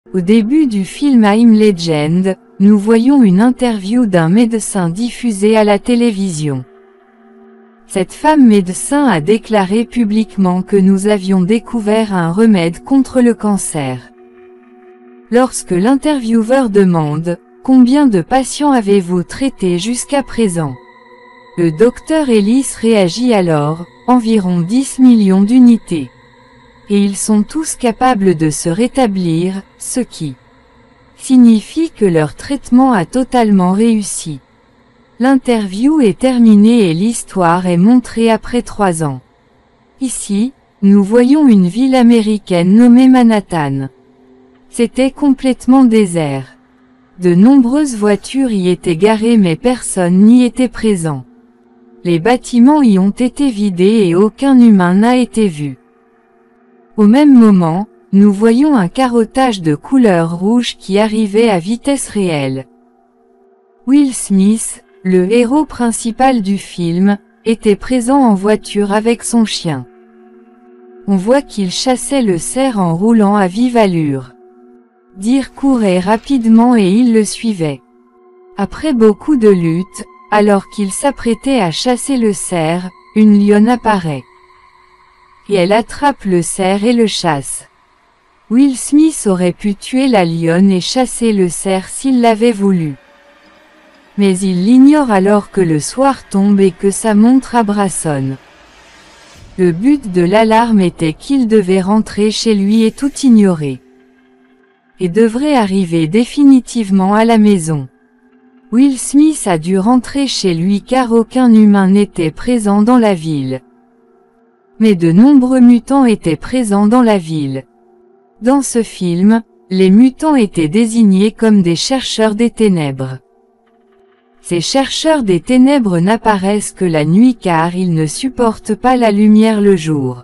Au début du film I'm Legend, nous voyons une interview d'un médecin diffusée à la télévision. Cette femme médecin a déclaré publiquement que nous avions découvert un remède contre le cancer. Lorsque l'intervieweur demande « Combien de patients avez-vous traité jusqu'à présent ?», le docteur Ellis réagit alors « Environ 10 millions d'unités. Et ils sont tous capables de se rétablir, ce qui signifie que leur traitement a totalement réussi. » L'interview est terminée et l'histoire est montrée après 3 ans. Ici, nous voyons une ville américaine nommée Manhattan. C'était complètement désert. De nombreuses voitures y étaient garées mais personne n'y était présent. Les bâtiments y ont été vidés et aucun humain n'a été vu. Au même moment, nous voyons un carottage de couleur rouge qui arrivait à vitesse réelle. Will Smith, le héros principal du film, était présent en voiture avec son chien. On voit qu'il chassait le cerf en roulant à vive allure. Deer courait rapidement et il le suivait. Après beaucoup de luttes, alors qu'il s'apprêtait à chasser le cerf, une lionne apparaît. Et elle attrape le cerf et le chasse. Will Smith aurait pu tuer la lionne et chasser le cerf s'il l'avait voulu. Mais il l'ignore alors que le soir tombe et que sa montre brassonne. Le but de l'alarme était qu'il devait rentrer chez lui et tout ignorer. Et devrait arriver définitivement à la maison. Will Smith a dû rentrer chez lui car aucun humain n'était présent dans la ville. Mais de nombreux mutants étaient présents dans la ville. Dans ce film, les mutants étaient désignés comme des chercheurs des ténèbres. Ces chercheurs des ténèbres n'apparaissent que la nuit car ils ne supportent pas la lumière le jour.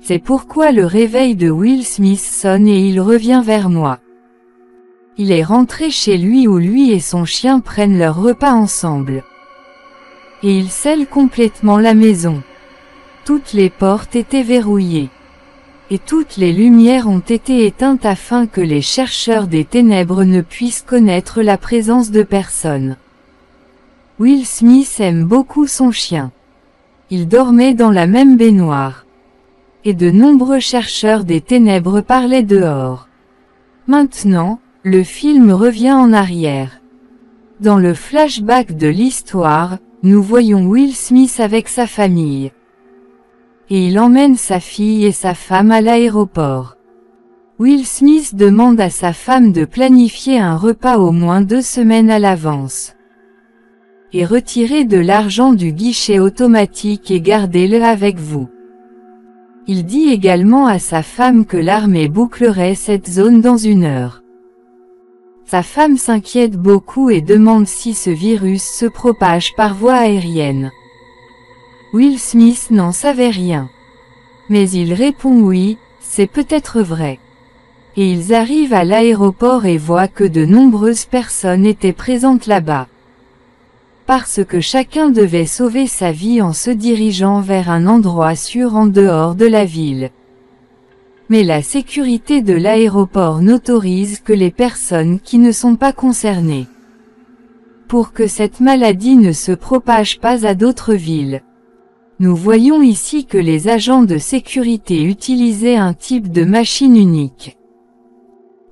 C'est pourquoi le réveil de Will Smith sonne et il revient vers moi. Il est rentré chez lui où lui et son chien prennent leur repas ensemble. Et il scelle complètement la maison. Toutes les portes étaient verrouillées. Et toutes les lumières ont été éteintes afin que les chercheurs des ténèbres ne puissent connaître la présence de personne. Will Smith aime beaucoup son chien. Il dormait dans la même baignoire. Et de nombreux chercheurs des ténèbres parlaient dehors. Maintenant, le film revient en arrière. Dans le flashback de l'histoire, nous voyons Will Smith avec sa famille. Et il emmène sa fille et sa femme à l'aéroport. Will Smith demande à sa femme de planifier un repas au moins 2 semaines à l'avance. Et retirez de l'argent du guichet automatique et gardez-le avec vous. Il dit également à sa femme que l'armée bouclerait cette zone dans 1 heure. Sa femme s'inquiète beaucoup et demande si ce virus se propage par voie aérienne. Will Smith n'en savait rien. Mais il répond oui, c'est peut-être vrai. Et ils arrivent à l'aéroport et voient que de nombreuses personnes étaient présentes là-bas. Parce que chacun devait sauver sa vie en se dirigeant vers un endroit sûr en dehors de la ville. Mais la sécurité de l'aéroport n'autorise que les personnes qui ne sont pas concernées. Pour que cette maladie ne se propage pas à d'autres villes. Nous voyons ici que les agents de sécurité utilisaient un type de machine unique.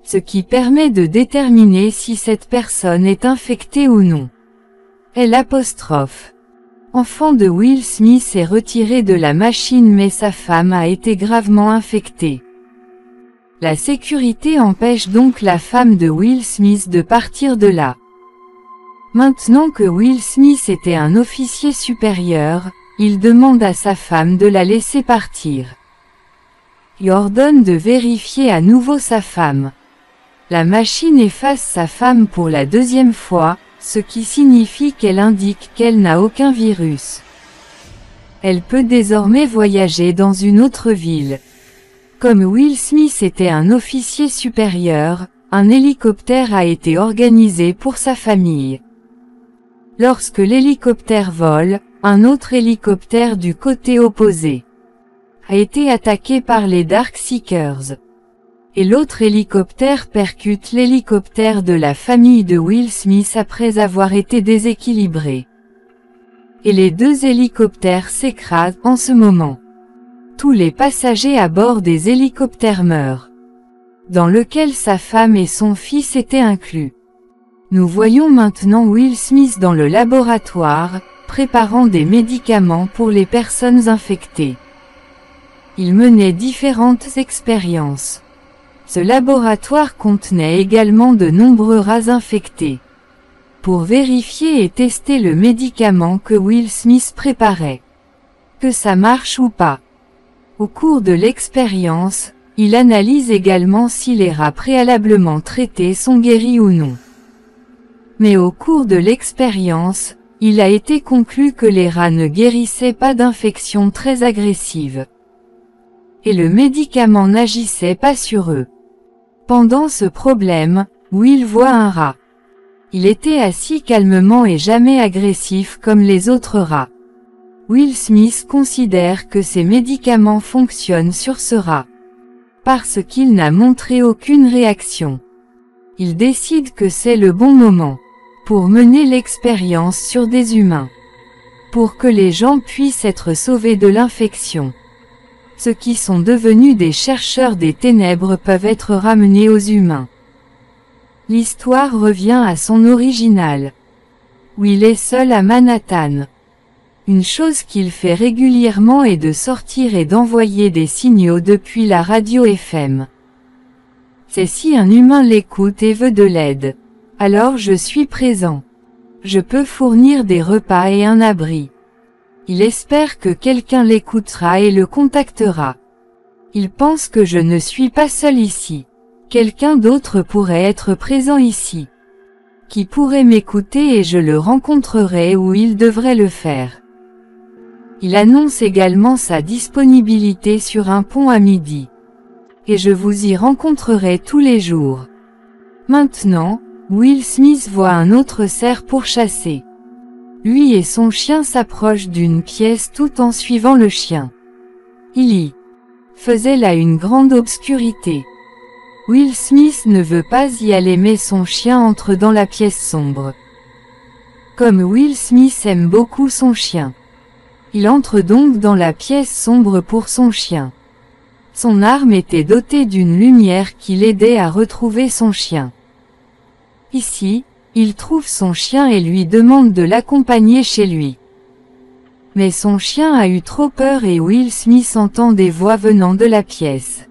Ce qui permet de déterminer si cette personne est infectée ou non. L'apostrophe. Enfant de Will Smith est retiré de la machine mais sa femme a été gravement infectée. La sécurité empêche donc la femme de Will Smith de partir de là. Maintenant que Will Smith était un officier supérieur, il demande à sa femme de la laisser partir. Il ordonne de vérifier à nouveau sa femme. La machine efface sa femme pour la 2e fois, ce qui signifie qu'elle indique qu'elle n'a aucun virus. Elle peut désormais voyager dans une autre ville. Comme Will Smith était un officier supérieur, un hélicoptère a été organisé pour sa famille. Lorsque l'hélicoptère vole, un autre hélicoptère du côté opposé a été attaqué par les Darkseekers. et l'autre hélicoptère percute l'hélicoptère de la famille de Will Smith après avoir été déséquilibré. Et les deux hélicoptères s'écrasent en ce moment. Tous les passagers à bord des hélicoptères meurent, dans lequel sa femme et son fils étaient inclus. Nous voyons maintenant Will Smith dans le laboratoire, préparant des médicaments pour les personnes infectées. Il menait différentes expériences. Ce laboratoire contenait également de nombreux rats infectés, pour vérifier et tester le médicament que Will Smith préparait. Que ça marche ou pas. Au cours de l'expérience, il analyse également si les rats préalablement traités sont guéris ou non. Mais au cours de l'expérience, il a été conclu que les rats ne guérissaient pas d'infections très agressives. Et le médicament n'agissait pas sur eux. Pendant ce problème, Will voit un rat. Il était assis calmement et jamais agressif comme les autres rats. Will Smith considère que ces médicaments fonctionnent sur ce rat, parce qu'il n'a montré aucune réaction. Il décide que c'est le bon moment pour mener l'expérience sur des humains, pour que les gens puissent être sauvés de l'infection. Ceux qui sont devenus des chercheurs des ténèbres peuvent être ramenés aux humains. L'histoire revient à son original. Will est seul à Manhattan. Une chose qu'il fait régulièrement est de sortir et d'envoyer des signaux depuis la radio FM. C'est si un humain l'écoute et veut de l'aide. Alors je suis présent. Je peux fournir des repas et un abri. Il espère que quelqu'un l'écoutera et le contactera. Il pense que je ne suis pas seul ici. Quelqu'un d'autre pourrait être présent ici, qui pourrait m'écouter et je le rencontrerai où il devrait le faire. Il annonce également sa disponibilité sur un pont à midi. Et je vous y rencontrerai tous les jours. Maintenant, Will Smith voit un autre cerf pour chasser. Lui et son chien s'approchent d'une pièce tout en suivant le chien. Il y faisait là une grande obscurité. Will Smith ne veut pas y aller mais son chien entre dans la pièce sombre. Comme Will Smith aime beaucoup son chien, il entre donc dans la pièce sombre pour son chien. Son arme était dotée d'une lumière qui l'aidait à retrouver son chien. Ici, il trouve son chien et lui demande de l'accompagner chez lui. Mais son chien a eu trop peur et Will Smith entend des voix venant de la pièce.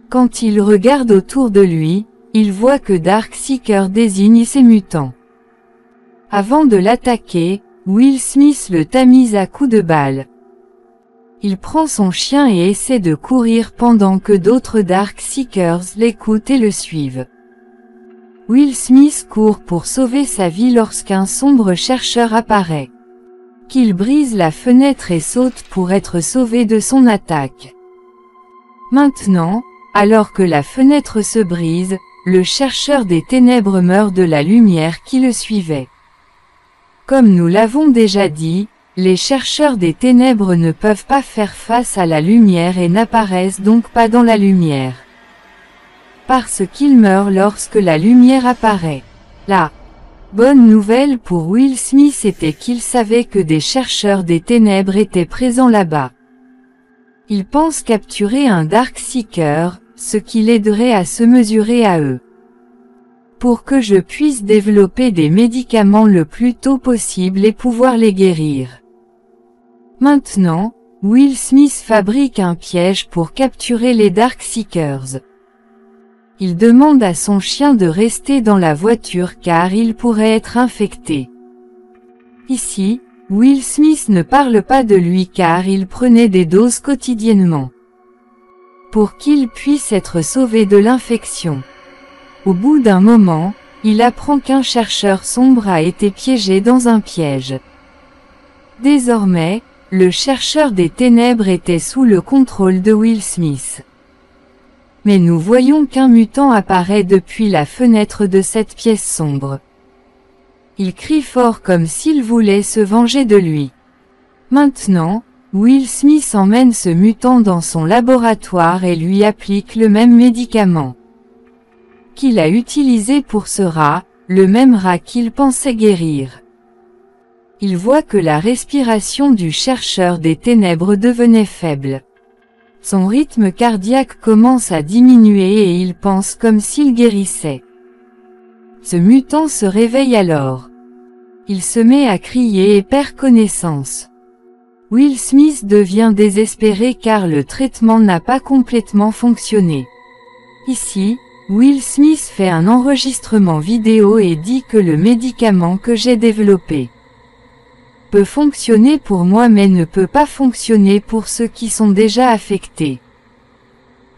Quand il regarde autour de lui, il voit que Darkseeker désigne ses mutants. Avant de l'attaquer, Will Smith le tamise à coups de balle. Il prend son chien et essaie de courir pendant que d'autres Darkseekers l'écoutent et le suivent. Will Smith court pour sauver sa vie lorsqu'un sombre chercheur apparaît. Qu'il brise la fenêtre et saute pour être sauvé de son attaque. Maintenant, alors que la fenêtre se brise, le chercheur des ténèbres meurt de la lumière qui le suivait. Comme nous l'avons déjà dit, les chercheurs des ténèbres ne peuvent pas faire face à la lumière et n'apparaissent donc pas dans la lumière. Parce qu'ils meurent lorsque la lumière apparaît. La bonne nouvelle pour Will Smith était qu'il savait que des chercheurs des ténèbres étaient présents là-bas. Il pense capturer un Darkseeker, ce qui l'aiderait à se mesurer à eux. Pour que je puisse développer des médicaments le plus tôt possible et pouvoir les guérir. Maintenant, Will Smith fabrique un piège pour capturer les Darkseekers. Il demande à son chien de rester dans la voiture car il pourrait être infecté. Ici, Will Smith ne parle pas de lui car il prenait des doses quotidiennement, pour qu'il puisse être sauvé de l'infection. Au bout d'un moment, il apprend qu'un chercheur sombre a été piégé dans un piège. Désormais, le chercheur des ténèbres était sous le contrôle de Will Smith. Mais nous voyons qu'un mutant apparaît depuis la fenêtre de cette pièce sombre. Il crie fort comme s'il voulait se venger de lui. Maintenant, Will Smith emmène ce mutant dans son laboratoire et lui applique le même médicament qu'il a utilisé pour ce rat, le même rat qu'il pensait guérir. Il voit que la respiration du chercheur des ténèbres devenait faible. Son rythme cardiaque commence à diminuer et il pense comme s'il guérissait. Ce mutant se réveille alors. Il se met à crier et perd connaissance. Will Smith devient désespéré car le traitement n'a pas complètement fonctionné. Ici, Will Smith fait un enregistrement vidéo et dit que le médicament que j'ai développé peut fonctionner pour moi mais ne peut pas fonctionner pour ceux qui sont déjà affectés.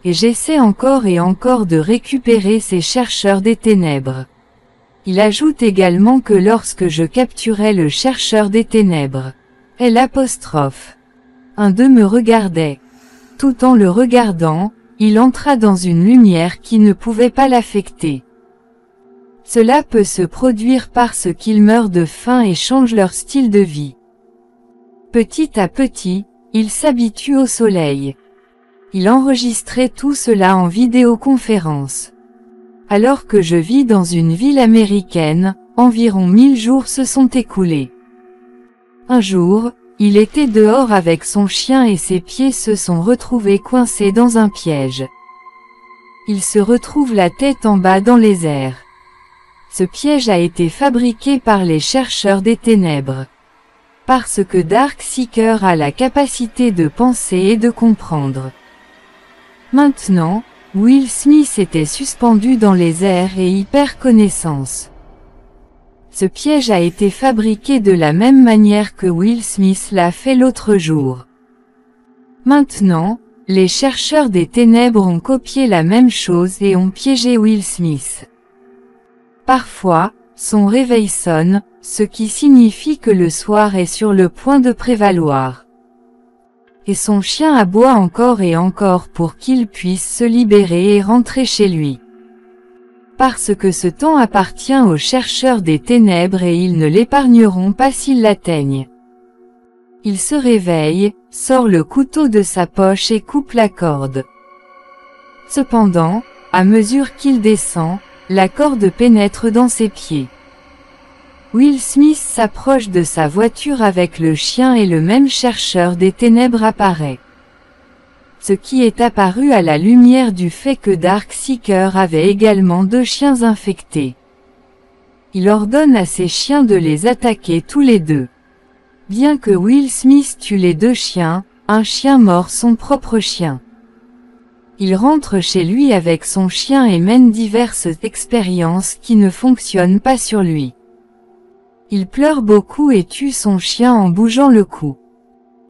Et j'essaie encore et encore de récupérer ces chercheurs des ténèbres. Il ajoute également que lorsque je capturais le chercheur des ténèbres, un d'eux me regardait. Tout en le regardant, il entra dans une lumière qui ne pouvait pas l'affecter. Cela peut se produire parce qu'ils meurent de faim et changent leur style de vie. Petit à petit, ils s'habituent au soleil. Il enregistrait tout cela en vidéoconférence. Alors que je vis dans une ville américaine, environ 1000 jours se sont écoulés. Un jour, il était dehors avec son chien et ses pieds se sont retrouvés coincés dans un piège. Il se retrouve la tête en bas dans les airs. Ce piège a été fabriqué par les chercheurs des ténèbres. Parce que Darkseeker a la capacité de penser et de comprendre. Maintenant, Will Smith était suspendu dans les airs et y perd connaissance. Ce piège a été fabriqué de la même manière que Will Smith l'a fait l'autre jour. Maintenant, les chercheurs des ténèbres ont copié la même chose et ont piégé Will Smith. Parfois, son réveil sonne, ce qui signifie que le soir est sur le point de prévaloir. Et son chien aboie encore et encore pour qu'il puisse se libérer et rentrer chez lui. Parce que ce temps appartient aux chercheurs des ténèbres et ils ne l'épargneront pas s'ils l'atteignent. Il se réveille, sort le couteau de sa poche et coupe la corde. Cependant, à mesure qu'il descend, la corde pénètre dans ses pieds. Will Smith s'approche de sa voiture avec le chien et le même chercheur des ténèbres apparaît. Ce qui est apparu à la lumière du fait que Darkseeker avait également 2 chiens infectés. Il ordonne à ses chiens de les attaquer tous les deux. Bien que Will Smith tue les 2 chiens, un chien mord son propre chien. Il rentre chez lui avec son chien et mène diverses expériences qui ne fonctionnent pas sur lui. Il pleure beaucoup et tue son chien en bougeant le cou.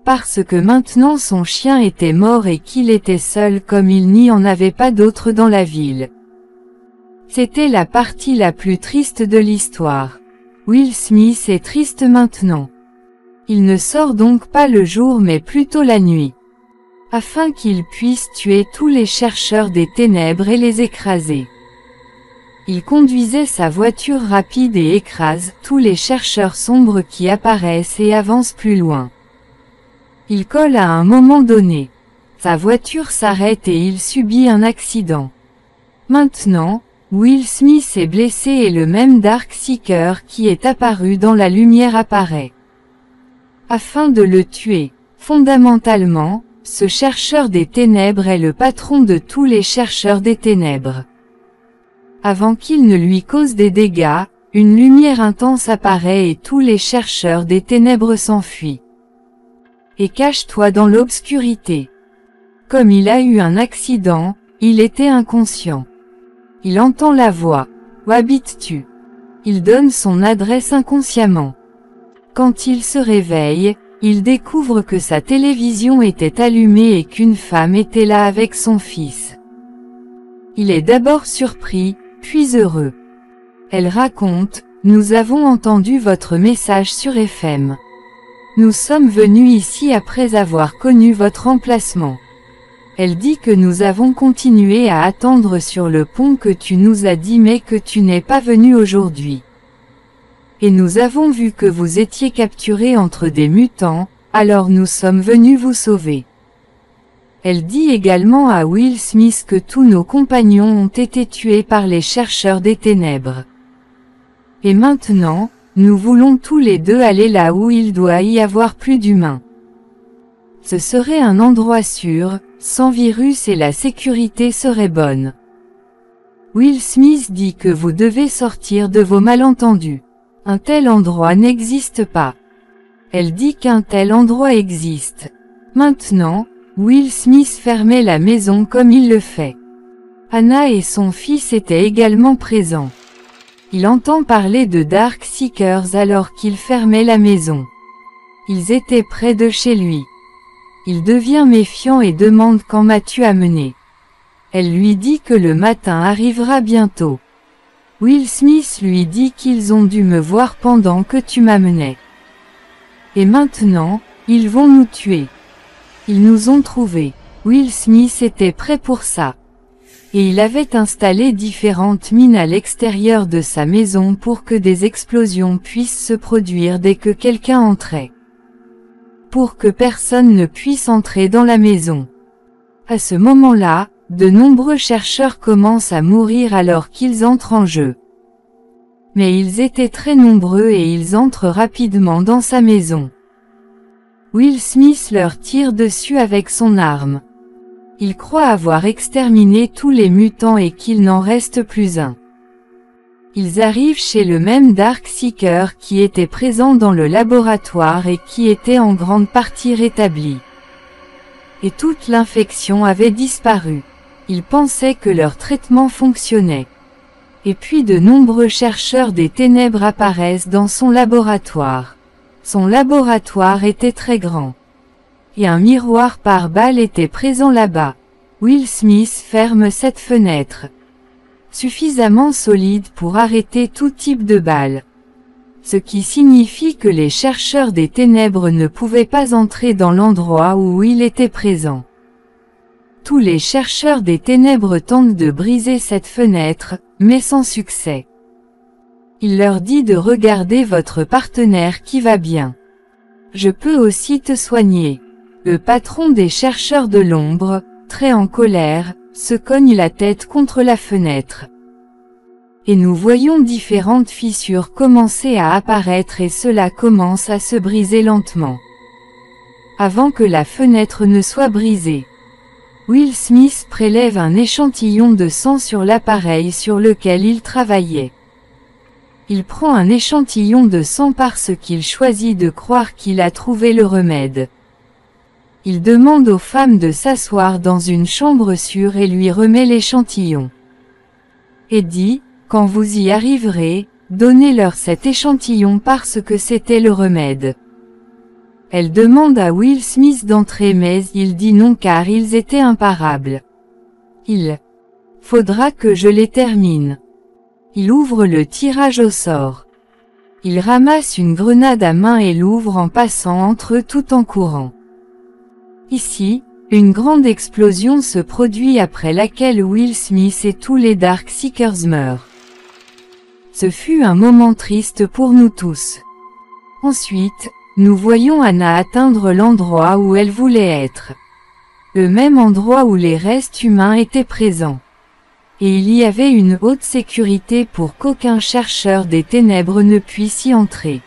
Parce que maintenant son chien était mort et qu'il était seul comme il n'y en avait pas d'autre dans la ville. C'était la partie la plus triste de l'histoire. Will Smith est triste maintenant. Il ne sort donc pas le jour mais plutôt la nuit. Afin qu'il puisse tuer tous les chercheurs des ténèbres et les écraser. Il conduisait sa voiture rapide et écrase tous les chercheurs sombres qui apparaissent et avancent plus loin. Il colle à un moment donné. Sa voiture s'arrête et il subit un accident. Maintenant, Will Smith est blessé et le même Darkseeker qui est apparu dans la lumière apparaît. Afin de le tuer, fondamentalement, ce chercheur des ténèbres est le patron de tous les chercheurs des ténèbres. Avant qu'il ne lui cause des dégâts, une lumière intense apparaît et tous les chercheurs des ténèbres s'enfuient. Et cache-toi dans l'obscurité. Comme il a eu un accident, il était inconscient. Il entend la voix. Où habites-tu? Il donne son adresse inconsciemment. Quand il se réveille, il découvre que sa télévision était allumée et qu'une femme était là avec son fils. Il est d'abord surpris, puis heureux. Elle raconte, « Nous avons entendu votre message sur FM. Nous sommes venus ici après avoir connu votre emplacement. » Elle dit que nous avons continué à attendre sur le pont que tu nous as dit mais que tu n'es pas venu aujourd'hui. Et nous avons vu que vous étiez capturé entre des mutants, alors nous sommes venus vous sauver. Elle dit également à Will Smith que tous nos compagnons ont été tués par les chercheurs des ténèbres. Et maintenant, nous voulons tous les deux aller là où il doit y avoir plus d'humains. Ce serait un endroit sûr, sans virus et la sécurité serait bonne. Will Smith dit que vous devez sortir de vos malentendus. Un tel endroit n'existe pas. Elle dit qu'un tel endroit existe. Maintenant, Will Smith fermait la maison comme il le fait. Anna et son fils étaient également présents. Il entend parler de Dark Seekers alors qu'il fermait la maison. Ils étaient près de chez lui. Il devient méfiant et demande quand m'as-tu amené. Elle lui dit que le matin arrivera bientôt. Will Smith lui dit qu'ils ont dû me voir pendant que tu m'amenais. Et maintenant, ils vont nous tuer. Ils nous ont trouvés. Will Smith était prêt pour ça. Et il avait installé différentes mines à l'extérieur de sa maison pour que des explosions puissent se produire dès que quelqu'un entrait. Pour que personne ne puisse entrer dans la maison. À ce moment-là, de nombreux chercheurs commencent à mourir alors qu'ils entrent en jeu. Mais ils étaient très nombreux et ils entrent rapidement dans sa maison. Will Smith leur tire dessus avec son arme. Il croit avoir exterminé tous les mutants et qu'il n'en reste plus un. Ils arrivent chez le même Dark Seeker qui était présent dans le laboratoire et qui était en grande partie rétabli. Et toute l'infection avait disparu. Ils pensaient que leur traitement fonctionnait. Et puis de nombreux chercheurs des ténèbres apparaissent dans son laboratoire. Son laboratoire était très grand. Et un miroir pare-balles était présent là-bas. Will Smith ferme cette fenêtre. Suffisamment solide pour arrêter tout type de balles. Ce qui signifie que les chercheurs des ténèbres ne pouvaient pas entrer dans l'endroit où il était présent. Tous les chercheurs des ténèbres tentent de briser cette fenêtre, mais sans succès. Il leur dit de regarder votre partenaire qui va bien. Je peux aussi te soigner. Le patron des chercheurs de l'ombre, très en colère, se cogne la tête contre la fenêtre. Et nous voyons différentes fissures commencer à apparaître et cela commence à se briser lentement. Avant que la fenêtre ne soit brisée. Will Smith prélève un échantillon de sang sur l'appareil sur lequel il travaillait. Il prend un échantillon de sang parce qu'il choisit de croire qu'il a trouvé le remède. Il demande aux femmes de s'asseoir dans une chambre sûre et lui remet l'échantillon. Et dit, quand vous y arriverez, donnez-leur cet échantillon parce que c'était le remède. Elle demande à Will Smith d'entrer mais il dit non car ils étaient imparables. Il faudra que je les termine. Il ouvre le tirage au sort. Il ramasse une grenade à main et l'ouvre en passant entre eux tout en courant. Ici, une grande explosion se produit après laquelle Will Smith et tous les Dark Seekers meurent. Ce fut un moment triste pour nous tous. Ensuite, nous voyons Anna atteindre l'endroit où elle voulait être. Le même endroit où les restes humains étaient présents. Et il y avait une haute sécurité pour qu'aucun chercheur des ténèbres ne puisse y entrer.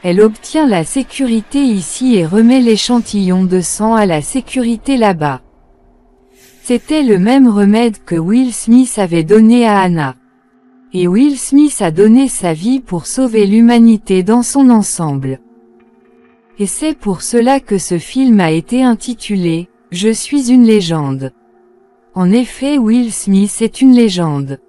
Elle obtient la sécurité ici et remet l'échantillon de sang à la sécurité là-bas. C'était le même remède que Will Smith avait donné à Anna. Et Will Smith a donné sa vie pour sauver l'humanité dans son ensemble. Et c'est pour cela que ce film a été intitulé « Je suis une légende ». En effet, Will Smith est une légende.